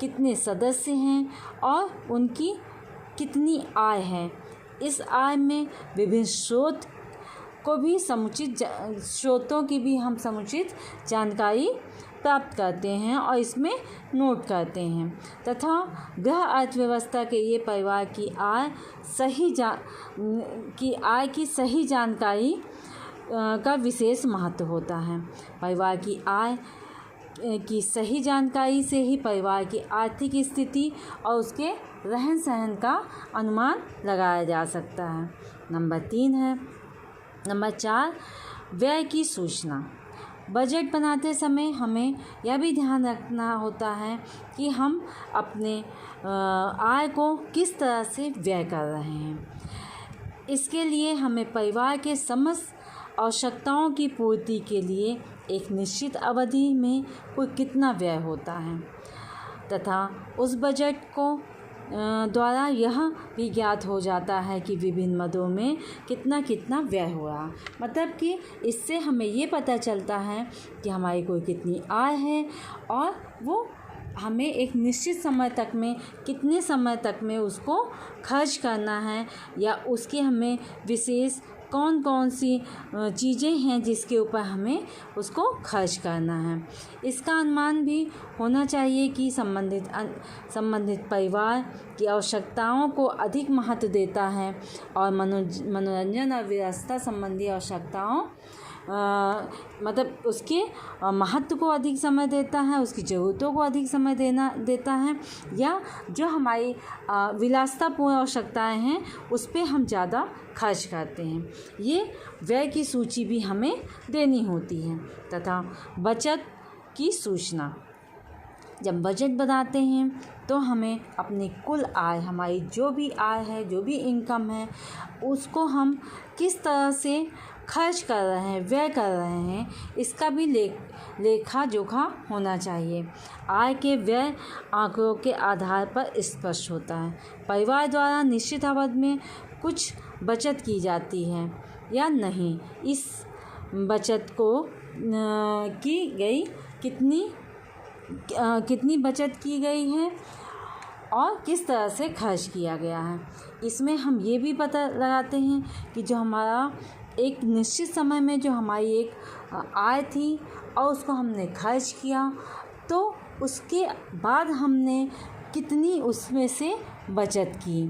कितने सदस्य हैं और उनकी कितनी आय है। इस आय में विभिन्न स्रोतों की भी हम समुचित जानकारी प्राप्त करते हैं और इसमें नोट करते हैं तथा गृह अर्थव्यवस्था के लिए परिवार की आय की सही जानकारी का विशेष महत्व होता है। परिवार की आय की सही जानकारी से ही परिवार की आर्थिक स्थिति और उसके रहन सहन का अनुमान लगाया जा सकता है। नंबर 4 व्यय की सूचना। बजट बनाते समय हमें यह भी ध्यान रखना होता है कि हम अपने आय को किस तरह से व्यय कर रहे हैं। इसके लिए हमें परिवार के समस्त आवश्यकताओं की पूर्ति के लिए एक निश्चित अवधि में कुल कितना व्यय होता है तथा उस बजट को द्वारा यह भी ज्ञात हो जाता है कि विभिन्न मदों में कितना व्यय हुआ। मतलब कि इससे हमें ये पता चलता है कि हमारी कोई कितनी आय है और वो हमें एक निश्चित समय तक में कितने समय तक में उसको खर्च करना है या उसके हमें विशेष कौन सी चीज़ें हैं जिसके ऊपर हमें उसको खर्च करना है। इसका अनुमान भी होना चाहिए कि संबंधित परिवार की आवश्यकताओं को अधिक महत्व देता है और मनोरंजन और व्यवस्था संबंधी आवश्यकताओं मतलब उसके महत्व को अधिक समय देता है, उसकी ज़रूरतों को अधिक समय देता है या जो हमारी विलासितापूर्ण आवश्यकताएं हैं उस पर हम ज़्यादा खर्च करते हैं। ये व्यय की सूची भी हमें देनी होती है तथा बचत की सूचना। जब बजट बनाते हैं तो हमें अपनी कुल आय, हमारी जो भी आय है, जो भी इनकम है, उसको हम किस तरह से खर्च कर रहे हैं, व्यय कर रहे हैं, इसका भी लेखा जोखा होना चाहिए। आय के व्यय आंकड़ों के आधार पर स्पष्ट होता है। परिवार द्वारा निश्चित अवधि में कुछ बचत की जाती है या नहीं, इस बचत को कितनी बचत की गई है और किस तरह से खर्च किया गया है। इसमें हम ये भी पता लगाते हैं कि जो हमारा एक निश्चित समय में जो हमारी एक आय थी और उसको हमने खर्च किया तो उसके बाद हमने कितनी उसमें से बचत की।